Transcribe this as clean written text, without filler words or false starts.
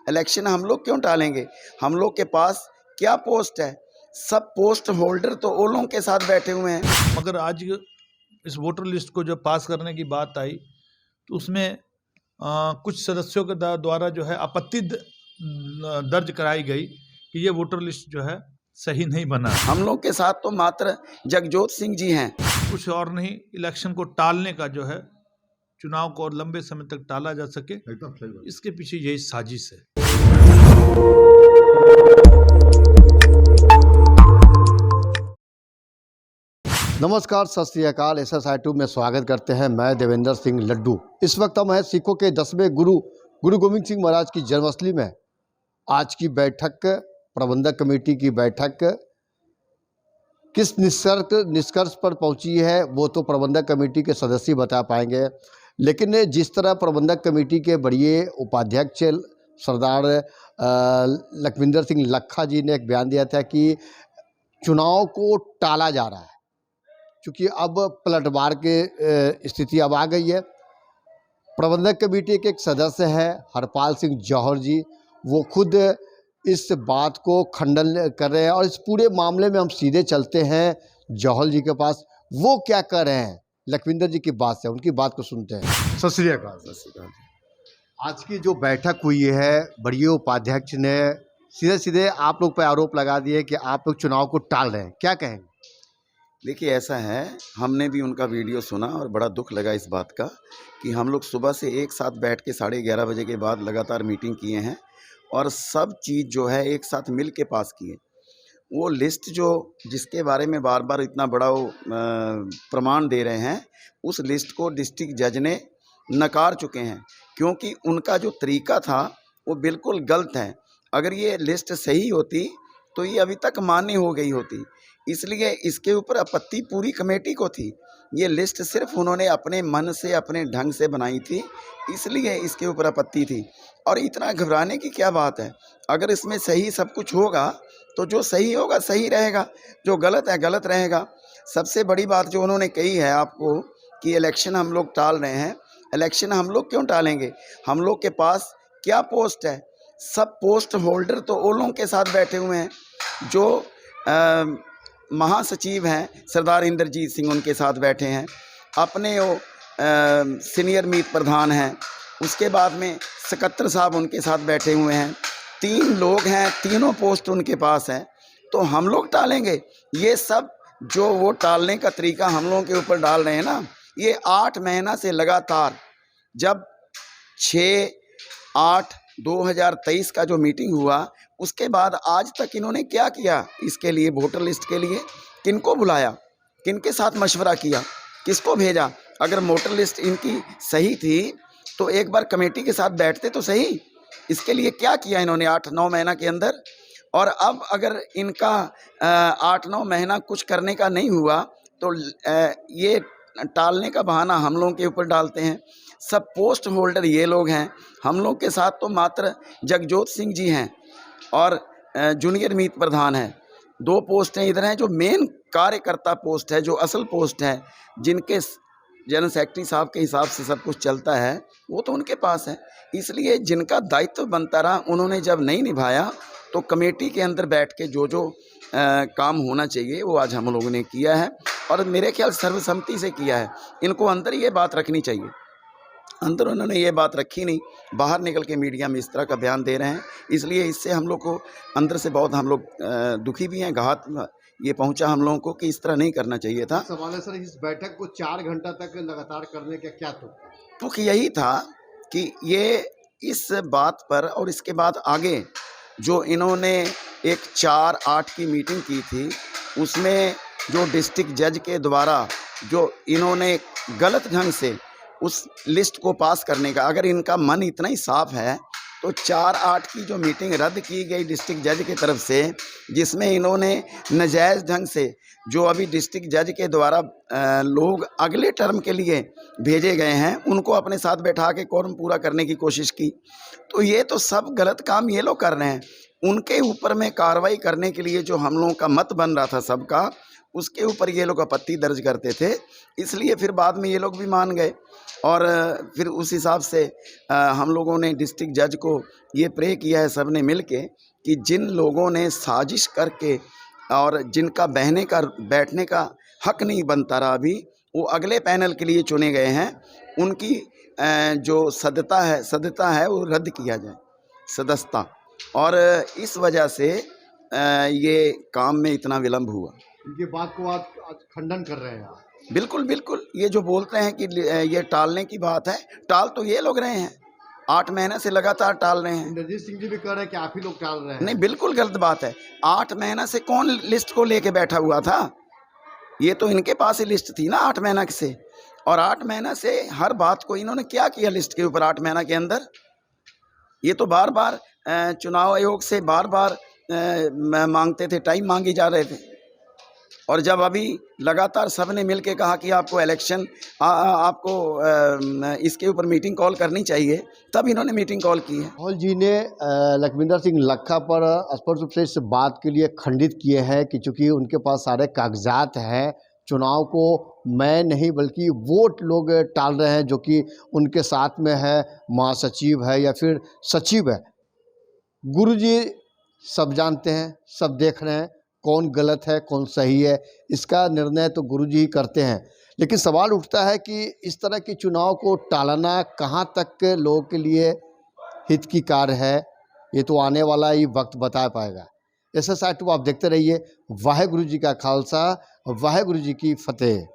Election हम लोग क्यों टालेंगे? हम लोग के पास क्या पोस्ट है? सब पोस्ट होल्डर तो वो लोगों के साथ बैठे हुए हैं। मगर आज इस वोटर लिस्ट को जब पास करने की बात आई तो उसमें कुछ सदस्यों के द्वारा जो है आपत्ति दर्ज कराई गई कि ये वोटर लिस्ट जो है सही नहीं बना। हम लोग के साथ तो मात्र जगजोत सिंह जी हैं। कुछ और नहीं, इलेक्शन को टालने का जो है, चुनाव को और लंबे समय तक टाला जा सके, इसके पीछे यही साजिश है। नमस्कार, सत श्री अकाल। SSI2 में स्वागत करते हैं। मैं देवेंद्र सिंह लड्डू। इस वक्त हम हैं सिखों के 10वें गुरु गोविंद सिंह महाराज की जन्मस्थली में। आज की बैठक, प्रबंधक कमेटी की बैठक किस निष्कर्ष पर पहुंची है वो तो प्रबंधक कमेटी के सदस्य बता पाएंगे, लेकिन जिस तरह प्रबंधक कमेटी के बड़े उपाध्यक्ष सरदार लखविंदर सिंह लखा जी ने एक बयान दिया था कि चुनाव को टाला जा रहा है, क्योंकि अब पलटवार के स्थिति अब आ गई है। प्रबंधक कमेटी के एक सदस्य हैं हरपाल सिंह जौहर जी, वो खुद इस बात को खंडन कर रहे हैं और इस पूरे मामले में हम सीधे चलते हैं जौहर जी के पास। वो क्या कर रहे हैं लखविंदर जी की बात से, उनकी बात को सुनते हैं। सत श्री अकाल। आज की जो बैठक हुई है, बड़े उपाध्यक्ष ने सीधे सीधे आप लोग पर आरोप लगा दिए कि आप लोग चुनाव को टाल रहे हैं, क्या कहेंगे? देखिए, ऐसा है, हमने भी उनका वीडियो सुना और बड़ा दुख लगा इस बात का कि हम लोग सुबह से एक साथ बैठ के 11:30 बजे के बाद लगातार मीटिंग किए हैं और सब चीज़ जो है एक साथ मिल के पास किए। वो लिस्ट जो जिसके बारे में बार बार इतना बड़ा वो प्रमाण दे रहे हैं, उस लिस्ट को डिस्ट्रिक्ट जज ने नकार चुके हैं, क्योंकि उनका जो तरीका था वो बिल्कुल गलत है। अगर ये लिस्ट सही होती तो ये अभी तक मान्य हो गई होती, इसलिए इसके ऊपर आपत्ति पूरी कमेटी को थी। ये लिस्ट सिर्फ उन्होंने अपने मन से, अपने ढंग से बनाई थी, इसलिए इसके ऊपर आपत्ति थी। और इतना घबराने की क्या बात है? अगर इसमें सही सब कुछ होगा तो जो सही होगा सही रहेगा, जो गलत है गलत रहेगा। सबसे बड़ी बात जो उन्होंने कही है आपको कि इलेक्शन हम लोग टाल रहे हैं, इलेक्शन हम लोग क्यों टालेंगे? हम लोग के पास क्या पोस्ट है? सब पोस्ट होल्डर तो वो लोगों के साथ बैठे हुए हैं। जो महासचिव हैं सरदार इंद्रजीत सिंह, उनके साथ बैठे हैं। अपने वो सीनियर मीत प्रधान हैं, उसके बाद में सकत्तर साहब उनके साथ बैठे हुए हैं। 3 लोग हैं, तीनों पोस्ट उनके पास हैं, तो हम लोग टालेंगे? ये सब जो वो टालने का तरीका हम लोगों के ऊपर डाल रहे हैं ना, ये 8 महीना से लगातार, जब 6/8/2023 का जो मीटिंग हुआ उसके बाद आज तक इन्होंने क्या किया इसके लिए, वोटर लिस्ट के लिए? किनको बुलाया, किनके साथ मशवरा किया, किसको भेजा? अगर वोटर लिस्ट इनकी सही थी तो एक बार कमेटी के साथ बैठते तो सही। इसके लिए क्या किया इन्होंने 8-9 महीना के अंदर? और अब अगर इनका 8-9 महीना कुछ करने का नहीं हुआ तो ये टालने का बहाना हम लोगों के ऊपर डालते हैं। सब पोस्ट होल्डर ये लोग हैं। हम लोग के साथ तो मात्र जगजोत सिंह जी हैं और जूनियर मीत प्रधान है। 2 पोस्टें इधर हैं जो मेन कार्यकर्ता पोस्ट है, जो असल पोस्ट है, जिनके जनरल सेक्रेटरी साहब के हिसाब से सब कुछ चलता है, वो तो उनके पास है। इसलिए जिनका दायित्व बनता रहा उन्होंने जब नहीं निभाया तो कमेटी के अंदर बैठ के जो काम होना चाहिए वो आज हम लोगों ने किया है और मेरे ख्याल सर्वसम्मति से किया है। इनको अंदर ये बात रखनी चाहिए, अंदर उन्होंने ये बात रखी नहीं, बाहर निकल के मीडिया में इस तरह का बयान दे रहे हैं। इसलिए इससे हम लोग को अंदर से बहुत हम लोग दुखी भी हैं। घात ये पहुंचा हम लोगों को कि इस तरह नहीं करना चाहिए था। सवाल है सर, इस बैठक को 4 घंटा तक लगातार करने का क्या तुक यही था कि ये इस बात पर और इसके बाद आगे जो इन्होंने एक 4/8 की मीटिंग की थी, उसमें जो डिस्ट्रिक्ट जज के द्वारा जो इन्होंने गलत ढंग से उस लिस्ट को पास करने का, अगर इनका मन इतना ही साफ है तो 4/8 की जो मीटिंग रद्द की गई डिस्ट्रिक्ट जज की तरफ से, जिसमें इन्होंने नाजायज़ ढंग से जो अभी डिस्ट्रिक्ट जज के द्वारा लोग अगले टर्म के लिए भेजे गए हैं उनको अपने साथ बैठा के कोरम पूरा करने की कोशिश की, तो ये तो सब गलत काम ये लोग कर रहे हैं। उनके ऊपर में कार्रवाई करने के लिए जो हम लोगों का मत बन रहा था सबका, उसके ऊपर ये लोग आपत्ति दर्ज करते थे। इसलिए फिर बाद में ये लोग भी मान गए और फिर उस हिसाब से हम लोगों ने डिस्ट्रिक्ट जज को ये प्रे किया है सब ने मिल के कि जिन लोगों ने साजिश करके और जिनका बैठने का हक नहीं बनता रहा अभी, वो अगले पैनल के लिए चुने गए हैं, उनकी जो सदस्यता है वो रद्द किया जाए, सदस्यता। और इस वजह से ये काम में इतना विलम्ब हुआ। ये बात को आज खंडन कर रहे हैं आप। बिल्कुल बिल्कुल, ये जो बोलते हैं कि ये टालने की बात है, टाल तो ये लोग रहे हैं, 8 महीने से लगातार टाल रहे हैं। इंद्रजीत सिंह जी भी कह रहे हैं कि आप ही लोग टाल रहे हैं। नहीं, बिल्कुल गलत बात है। 8 महीना से कौन लिस्ट को लेके बैठा हुआ था? ये तो इनके पास ही लिस्ट थी ना 8 महीना से, और 8 महीना से हर बात को इन्होंने क्या किया लिस्ट के ऊपर 8 महीना के अंदर? ये तो बार बार चुनाव आयोग से बार बार मांगते थे, टाइम मांगे जा रहे थे। और जब अभी लगातार सब ने मिल के कहा कि आपको इलेक्शन आपको इसके ऊपर मीटिंग कॉल करनी चाहिए, तब इन्होंने मीटिंग कॉल की है। राहुल जी ने लखविंदर सिंह लखा पर स्पष्ट रूप से इस बात के लिए खंडित किए हैं कि चूंकि उनके पास सारे कागजात हैं, चुनाव को मैं नहीं बल्कि वोट लोग टाल रहे हैं, जो कि उनके साथ में है महासचिव है या फिर सचिव है। गुरुजी सब जानते हैं, सब देख रहे हैं, कौन गलत है कौन सही है, इसका निर्णय तो गुरुजी ही करते हैं। लेकिन सवाल उठता है कि इस तरह के चुनाव को टालना कहाँ तक लोगों के लिए हित की कार्य है, ये तो आने वाला ही वक्त बता पाएगा। SSI 2 आप देखते रहिए। वाहेगुरु जी का खालसा, वाहेगुरु जी की फतेह।